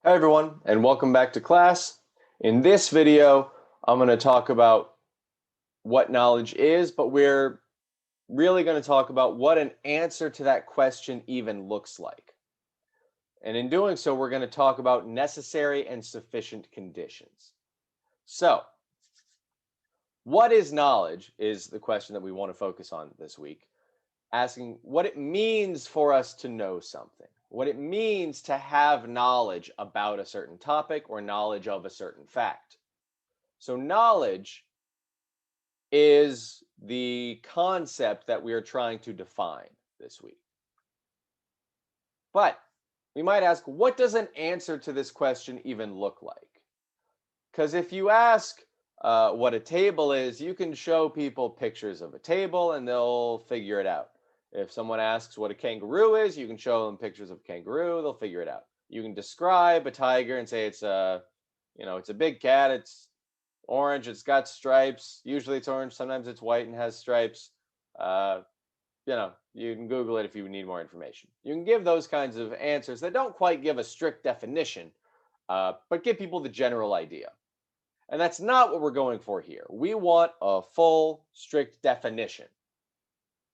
Hi everyone, and welcome back to class. In this video, I'm going to talk about what knowledge is, but we're really going to talk about what an answer to that question even looks like. And in doing so, we're going to talk about necessary and sufficient conditions. So, what is knowledge is the question that we want to focus on this week, asking what it means for us to know something, what it means to have knowledge about a certain topic or knowledge of a certain fact. So knowledge is the concept that we are trying to define this week. But we might ask, what does an answer to this question even look like? Because if you ask what a table is, you can show people pictures of a table and they'll figure it out. If someone asks what a kangaroo is, you can show them pictures of a kangaroo, they'll figure it out. You can describe a tiger and say it's it's a big cat, it's orange, it's got stripes. Usually it's orange, sometimes it's white and has stripes. You can Google it if you need more information. You can give those kinds of answers that don't quite give a strict definition, but give people the general idea. And that's not what we're going for here. We want a full, strict definition.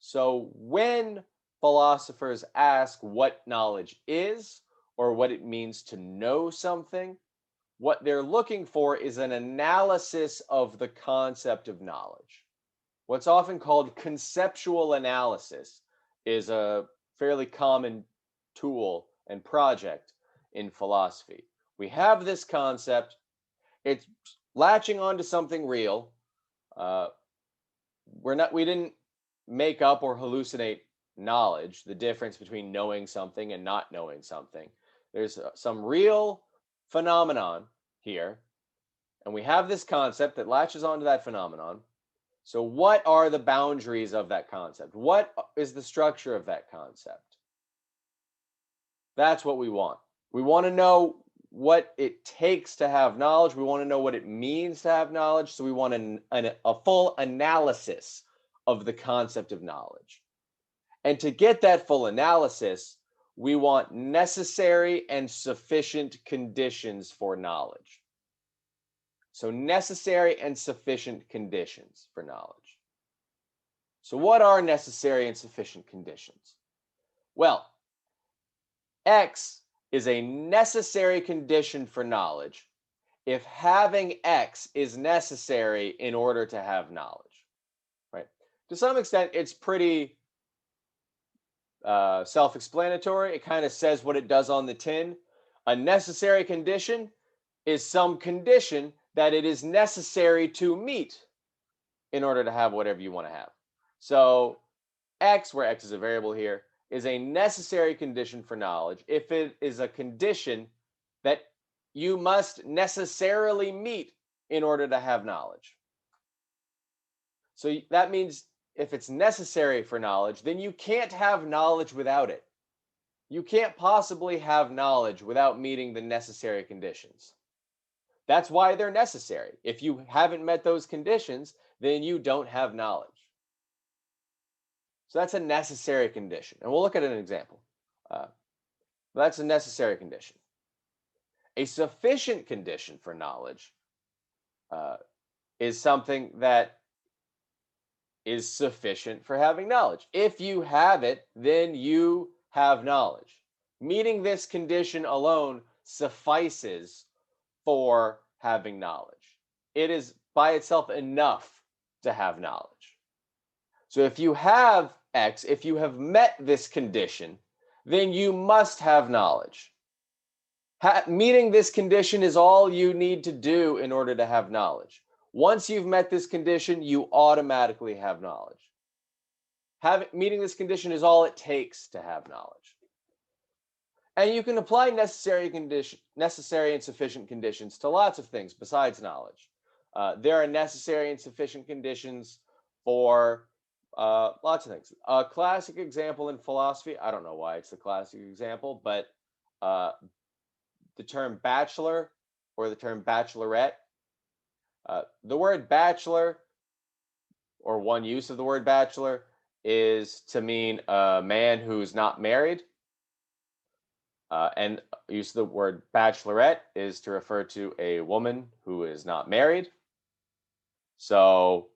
So when philosophers ask what knowledge is or what it means to know something, what they're looking for is an analysis of the concept of knowledge. What's often called conceptual analysis is a fairly common tool and project in philosophy. We have this concept, it's latching onto something real. We didn't make up or hallucinate knowledge, the difference between knowing something and not knowing something. There's some real phenomenon here, and we have this concept that latches onto that phenomenon. So what are the boundaries of that concept? What is the structure of that concept? That's what we want. We want to know what it takes to have knowledge. We want to know what it means to have knowledge. So we want a full analysis of the concept of knowledge. And to get that full analysis, we want necessary and sufficient conditions for knowledge. So necessary and sufficient conditions for knowledge. So what are necessary and sufficient conditions? Well, X is a necessary condition for knowledge if having X is necessary in order to have knowledge, right? To some extent, it's pretty self-explanatory. It kind of says what it does on the tin. A necessary condition is some condition that it is necessary to meet in order to have whatever you want to have. So X, where X is a variable here, is a necessary condition for knowledge if it is a condition that you must necessarily meet in order to have knowledge. So that means if it's necessary for knowledge, then you can't have knowledge without it. You can't possibly have knowledge without meeting the necessary conditions. That's why they're necessary. If you haven't met those conditions, then you don't have knowledge. So that's a necessary condition. And we'll look at an example. That's a necessary condition. A sufficient condition for knowledge is something that is sufficient for having knowledge. If you have it, then you have knowledge. Meeting this condition alone suffices for having knowledge. It is by itself enough to have knowledge. So if you have X, if you have met this condition, then you must have knowledge. Meeting this condition is all you need to do in order to have knowledge. Once you've met this condition, you automatically have knowledge. Meeting this condition is all it takes to have knowledge. And you can apply necessary and sufficient conditions to lots of things besides knowledge. There are necessary and sufficient conditions for lots of things. A classic example in philosophy, I don't know why it's the classic example, but the term bachelor or the term bachelorette. The word bachelor, or one use of the word bachelor, is to mean a man who's not married. And use of the word bachelorette is to refer to a woman who is not married. So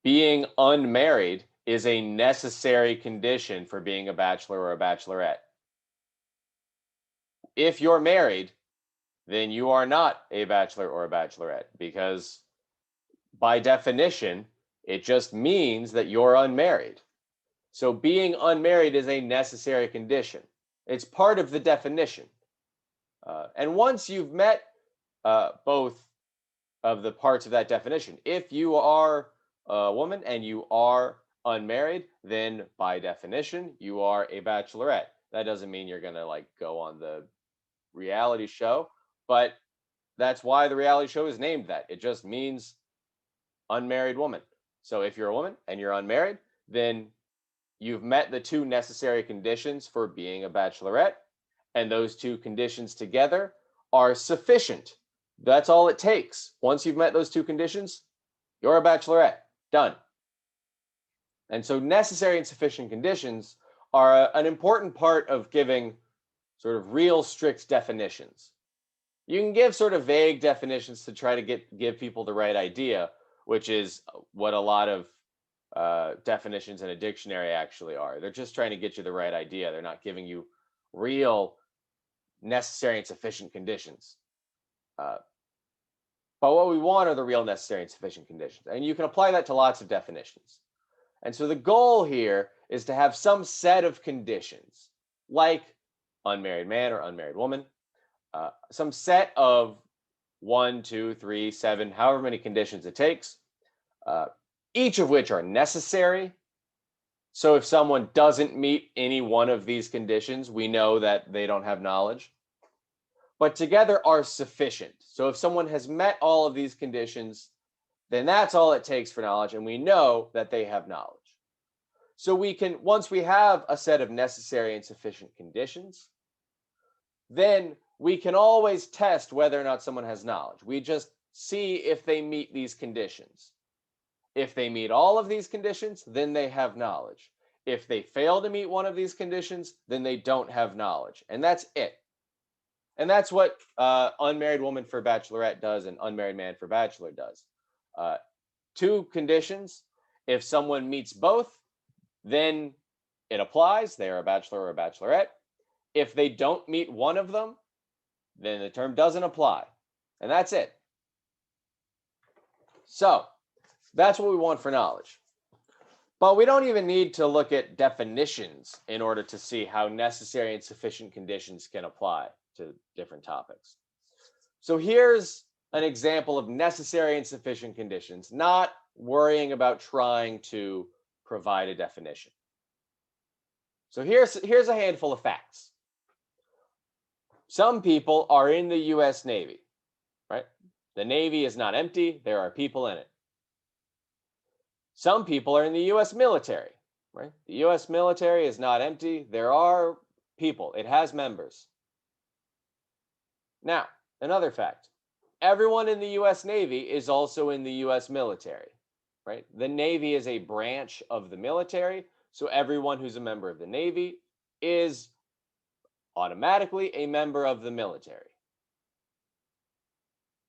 being unmarried is a necessary condition for being a bachelor or a bachelorette. If you're married, then you are not a bachelor or a bachelorette, because by definition, it just means that you're unmarried. So being unmarried is a necessary condition. It's part of the definition. And once you've met both of the parts of that definition, if you are a woman and you are unmarried, then by definition, you are a bachelorette. That doesn't mean you're going to like go on the reality show, but that's why the reality show is named that. It just means unmarried woman. So if you're a woman and you're unmarried, then you've met the two necessary conditions for being a bachelorette, and those two conditions together are sufficient. That's all it takes. Once you've met those two conditions, you're a bachelorette. Done. And so necessary and sufficient conditions are an important part of giving sort of real strict definitions. You can give sort of vague definitions to try to give people the right idea, which is what a lot of definitions in a dictionary actually are. They're just trying to get you the right idea. They're not giving you real necessary and sufficient conditions. But what we want are the real necessary and sufficient conditions. And you can apply that to lots of definitions. And so the goal here is to have some set of conditions, like unmarried man or unmarried woman, some set of 1, 2, 3, 7, however many conditions it takes, each of which are necessary. So if someone doesn't meet any one of these conditions, we know that they don't have knowledge, but together are sufficient. So if someone has met all of these conditions, then that's all it takes for knowledge, and we know that they have knowledge. So we can, once we have a set of necessary and sufficient conditions, then we can always test whether or not someone has knowledge. We just see if they meet these conditions. If they meet all of these conditions, then they have knowledge. If they fail to meet one of these conditions, then they don't have knowledge. And that's it. And that's what unmarried woman for bachelorette does and unmarried man for bachelor does. Two conditions. If someone meets both, then it applies. They are a bachelor or a bachelorette. If they don't meet one of them, then the term doesn't apply. And that's it. So that's what we want for knowledge. But we don't even need to look at definitions in order to see how necessary and sufficient conditions can apply to different topics. So here's an example of necessary and sufficient conditions, not worrying about trying to provide a definition. So here's a handful of facts. Some people are in the US Navy, right? The Navy is not empty. There are people in it. Some people are in the US military, right? The US military is not empty. There are people. It has members. Now, another fact. Everyone in the US Navy is also in the US military, right? The Navy is a branch of the military, so everyone who's a member of the Navy is automatically a member of the military.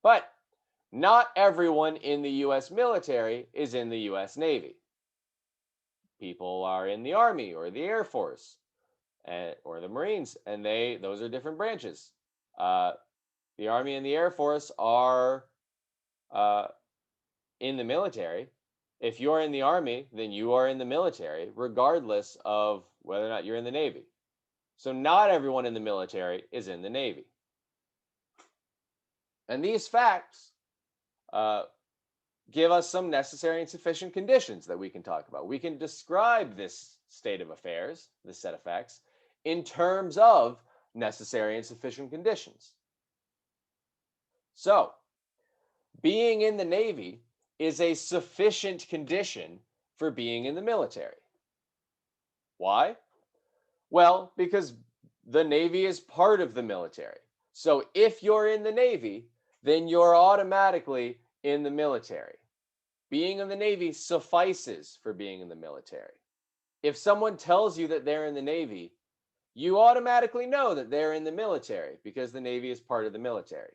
But not everyone in the US military is in the US Navy. People are in the Army or the Air Force or the Marines, and those are different branches. The Army and the Air Force are in the military. If you're in the Army, then you are in the military, regardless of whether or not you're in the Navy. So not everyone in the military is in the Navy. And these facts give us some necessary and sufficient conditions that we can talk about. We can describe this state of affairs, this set of facts, in terms of necessary and sufficient conditions. So, being in the Navy is a sufficient condition for being in the military. Why? Well, because the Navy is part of the military. So if you're in the Navy, then you're automatically in the military. Being in the Navy suffices for being in the military. If someone tells you that they're in the Navy, you automatically know that they're in the military because the Navy is part of the military.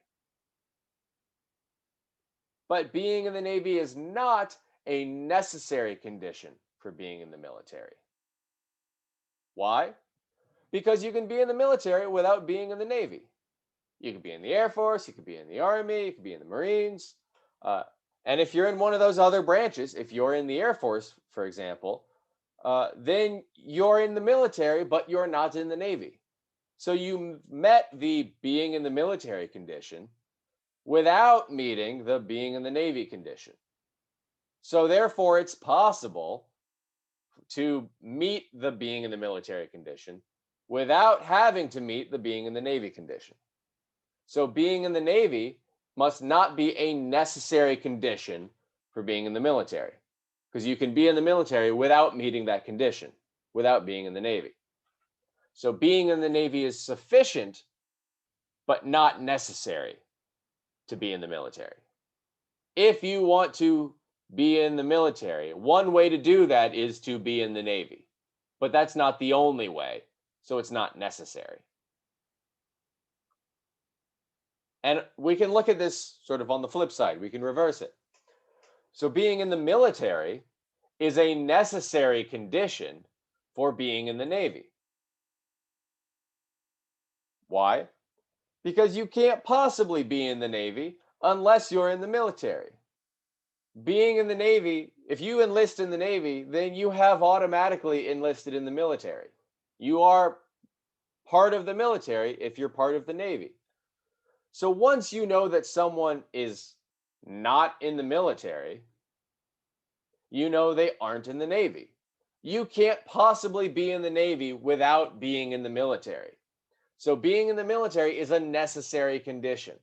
But being in the Navy is not a necessary condition for being in the military. Why? Because you can be in the military without being in the Navy. You could be in the Air Force, you could be in the Army, you could be in the Marines. Uh, and if you're in one of those other branches, if you're in the Air Force, for example, then you're in the military, but you're not in the Navy. So you met the being in the military condition without meeting the being in the Navy condition. So therefore, it's possible to meet the being in the military condition without having to meet the being in the Navy condition. So being in the Navy must not be a necessary condition for being in the military, because you can be in the military without meeting that condition, without being in the Navy. So being in the Navy is sufficient, but not necessary to be in the military. If you want to be in the military, one way to do that is to be in the Navy, but that's not the only way, so it's not necessary. And we can look at this sort of on the flip side. We can reverse it. So being in the military is a necessary condition for being in the Navy. Why? Because you can't possibly be in the Navy unless you're in the military. Being in the Navy, if you enlist in the Navy, then you have automatically enlisted in the military. You are part of the military if you're part of the Navy. So once you know that someone is not in the military, you know they aren't in the Navy. You can't possibly be in the Navy without being in the military. So being in the military is a necessary condition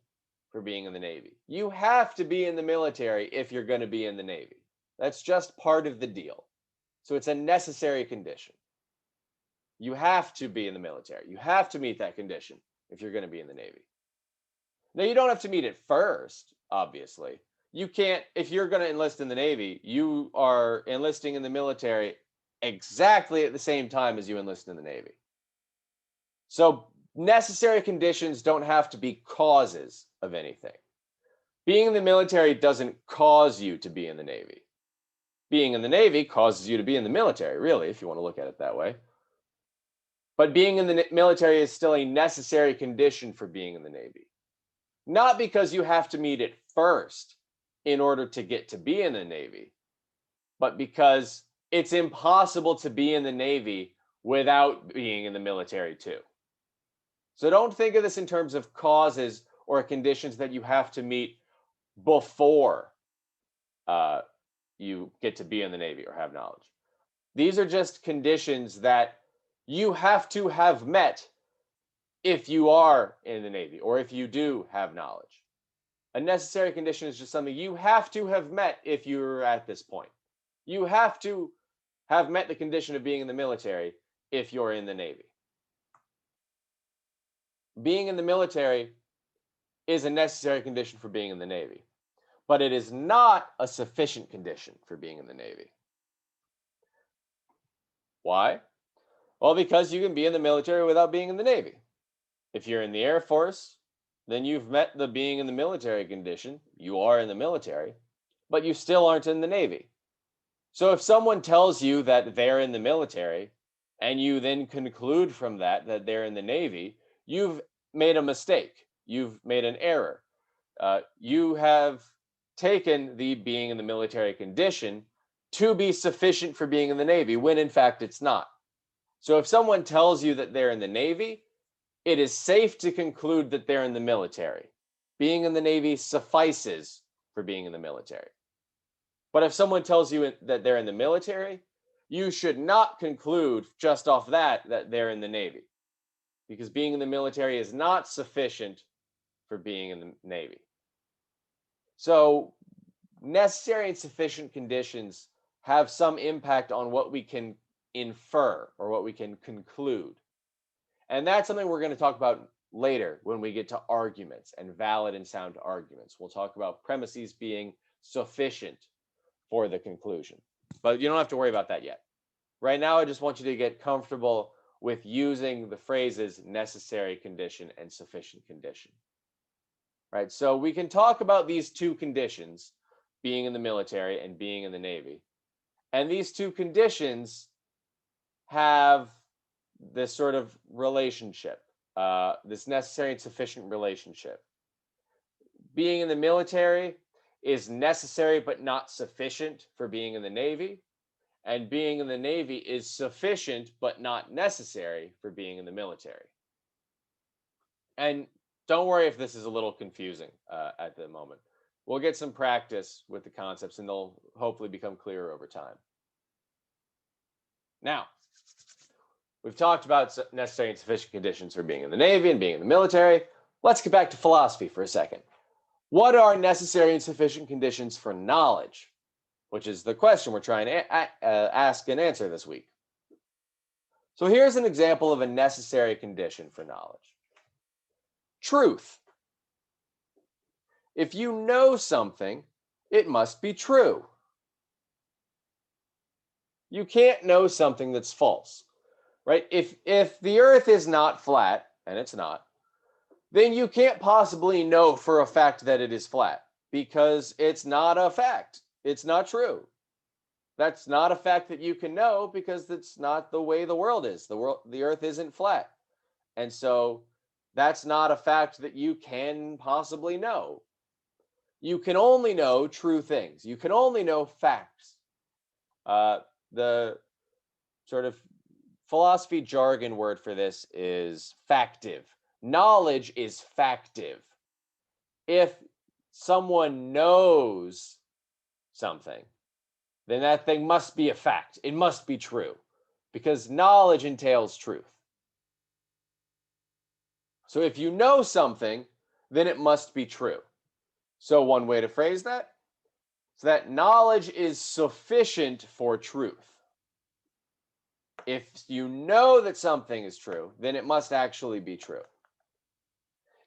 for being in the Navy. You have to be in the military if you're going to be in the Navy. That's just part of the deal. So it's a necessary condition. You have to be in the military. You have to meet that condition if you're going to be in the Navy. Now, you don't have to meet it first, obviously. You can't, if you're going to enlist in the Navy, you are enlisting in the military exactly at the same time as you enlist in the Navy. So necessary conditions don't have to be causes of anything. Being in the military doesn't cause you to be in the Navy. Being in the Navy causes you to be in the military, really, if you want to look at it that way. But being in the military is still a necessary condition for being in the Navy. Not because you have to meet it first in order to get to be in the Navy, but because it's impossible to be in the Navy without being in the military too. So don't think of this in terms of causes or conditions that you have to meet before you get to be in the Navy or have knowledge. These are just conditions that you have to have met if you are in the Navy or if you do have knowledge. A necessary condition is just something you have to have met if you're at this point. You have to have met the condition of being in the military if you're in the Navy. Being in the military is a necessary condition for being in the Navy, but it is not a sufficient condition for being in the Navy. Why? Well, because you can be in the military without being in the Navy. If you're in the Air Force, then you've met the being in the military condition. You are in the military, but you still aren't in the Navy. So if someone tells you that they're in the military and you then conclude from that that they're in the Navy, you've made a mistake. You've made an error. You have taken the being in the military condition to be sufficient for being in the Navy, when in fact it's not. So if someone tells you that they're in the Navy, it is safe to conclude that they're in the military. Being in the Navy suffices for being in the military. But if someone tells you that they're in the military, you should not conclude just off that they're in the Navy, because being in the military is not sufficient for being in the Navy. So necessary and sufficient conditions have some impact on what we can infer or what we can conclude. And that's something we're going to talk about later when we get to arguments and valid and sound arguments. We'll talk about premises being sufficient for the conclusion. But you don't have to worry about that yet. Right now, I just want you to get comfortable with using the phrases necessary condition and sufficient condition. Right? So we can talk about these two conditions, being in the military and being in the Navy. And these two conditions have this sort of relationship, this necessary and sufficient relationship. Being in the military is necessary but not sufficient for being in the Navy, and being in the Navy is sufficient but not necessary for being in the military. And don't worry if this is a little confusing at the moment. We'll get some practice with the concepts and they'll hopefully become clearer over time. Now, we've talked about necessary and sufficient conditions for being in the Navy and being in the military. Let's get back to philosophy for a second. What are necessary and sufficient conditions for knowledge? Which is the question we're trying to ask and answer this week. So here's an example of a necessary condition for knowledge. Truth. If you know something, it must be true. You can't know something that's false, right? If the earth is not flat, and it's not, then you can't possibly know for a fact that it is flat because it's not a fact. It's not true. That's not a fact that you can know because that's not the way the world is. The earth isn't flat. And so that's not a fact that you can possibly know. You can only know true things. You can only know facts. The sort of philosophy jargon word for this is factive. Knowledge is factive. If someone knows something, then that thing must be a fact. It must be true because knowledge entails truth. So if you know something, then it must be true. So one way to phrase that is that knowledge is sufficient for truth. If you know that something is true, then it must actually be true.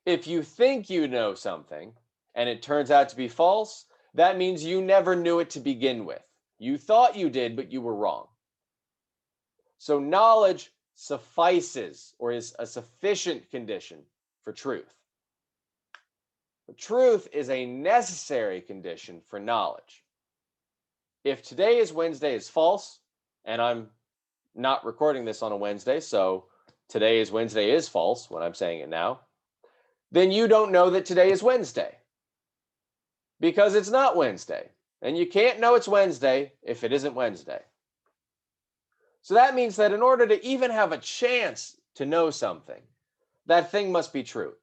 If you think you know something and it turns out to be false, that means you never knew it to begin with. You thought you did, but you were wrong. So knowledge suffices or is a sufficient condition for truth. But truth is a necessary condition for knowledge. If today is Wednesday is false, and I'm not recording this on a Wednesday, so today is Wednesday is false when I'm saying it now, then you don't know that today is Wednesday because it's not Wednesday. And you can't know it's Wednesday if it isn't Wednesday. So that means that in order to even have a chance to know something, that thing must be true.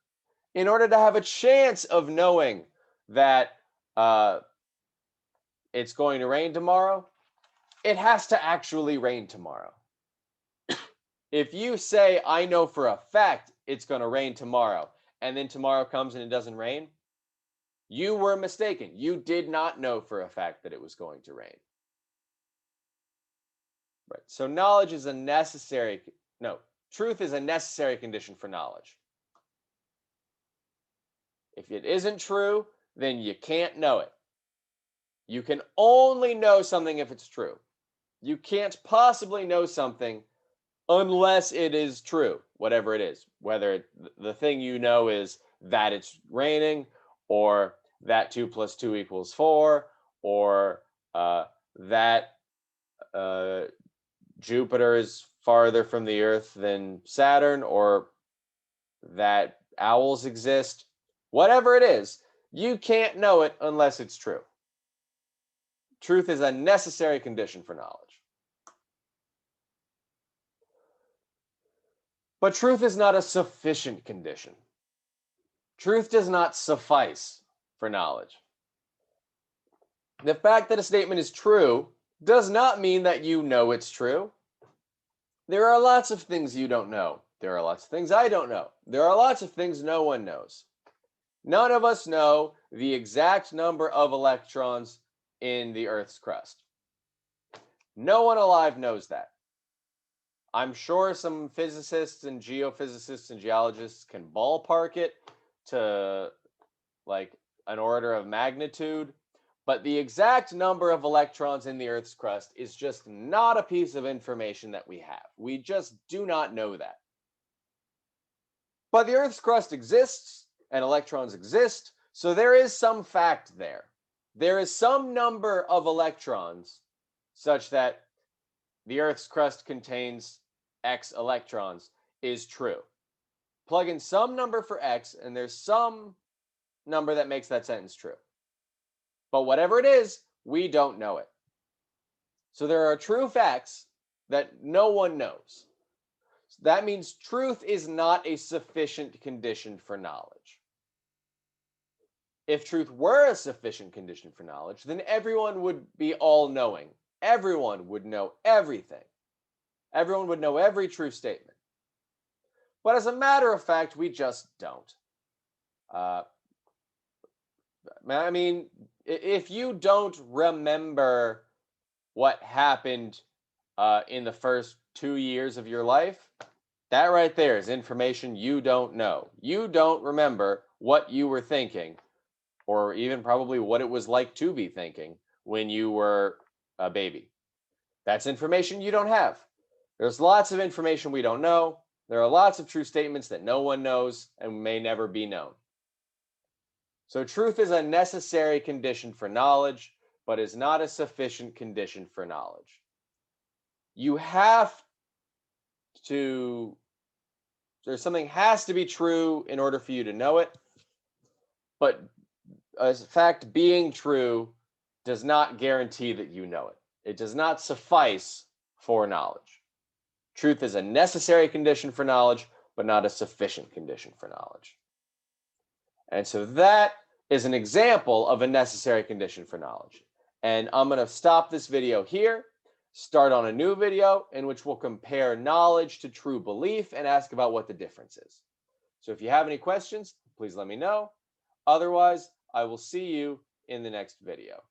In order to have a chance of knowing that it's going to rain tomorrow, it has to actually rain tomorrow. If you say, I know for a fact it's going to rain tomorrow, and then tomorrow comes and it doesn't rain, you were mistaken. You did not know for a fact that it was going to rain. Right. So knowledge is truth is a necessary condition for knowledge. If it isn't true, then you can't know it. You can only know something if it's true. You can't possibly know something unless it is true, whatever it is, whether the thing you know is that it's raining, or that 2 + 2 = 4, or that Jupiter is farther from the Earth than Saturn, or that owls exist. Whatever it is, you can't know it unless it's true. Truth is a necessary condition for knowledge. But truth is not a sufficient condition. Truth does not suffice for knowledge. The fact that a statement is true does not mean that you know it's true. There are lots of things you don't know. There are lots of things I don't know. There are lots of things no one knows. None of us know the exact number of electrons in the Earth's crust. No one alive knows that. I'm sure some physicists and geophysicists and geologists can ballpark it to like an order of magnitude, But the exact number of electrons in the Earth's crust is just not a piece of information that we have. We just do not know that. But the Earth's crust exists and electrons exist, so there is some fact there. There is some number of electrons such that the Earth's crust contains X electrons is true. Plug in some number for X, and there's some number that makes that sentence true. But whatever it is, we don't know it. So there are true facts that no one knows. That means truth is not a sufficient condition for knowledge. If truth were a sufficient condition for knowledge, then everyone would be all-knowing. Everyone would know everything. Everyone would know every true statement. But as a matter of fact, we just don't. I mean, if you don't remember what happened in the first 2 years of your life, that right there is information you don't know. You don't remember what you were thinking, or even probably what it was like to be thinking when you were a baby. That's information you don't have. There's lots of information we don't know. There are lots of true statements that no one knows and may never be known. So truth is a necessary condition for knowledge, but is not a sufficient condition for knowledge. You have to, there's something has to be true in order for you to know it, but a fact being true does not guarantee that you know it. It does not suffice for knowledge. Truth is a necessary condition for knowledge, but not a sufficient condition for knowledge. And so that is an example of a necessary condition for knowledge. And I'm going to stop this video here, start on a new video in which we'll compare knowledge to true belief and ask about what the difference is. So if you have any questions, please let me know. Otherwise, I will see you in the next video.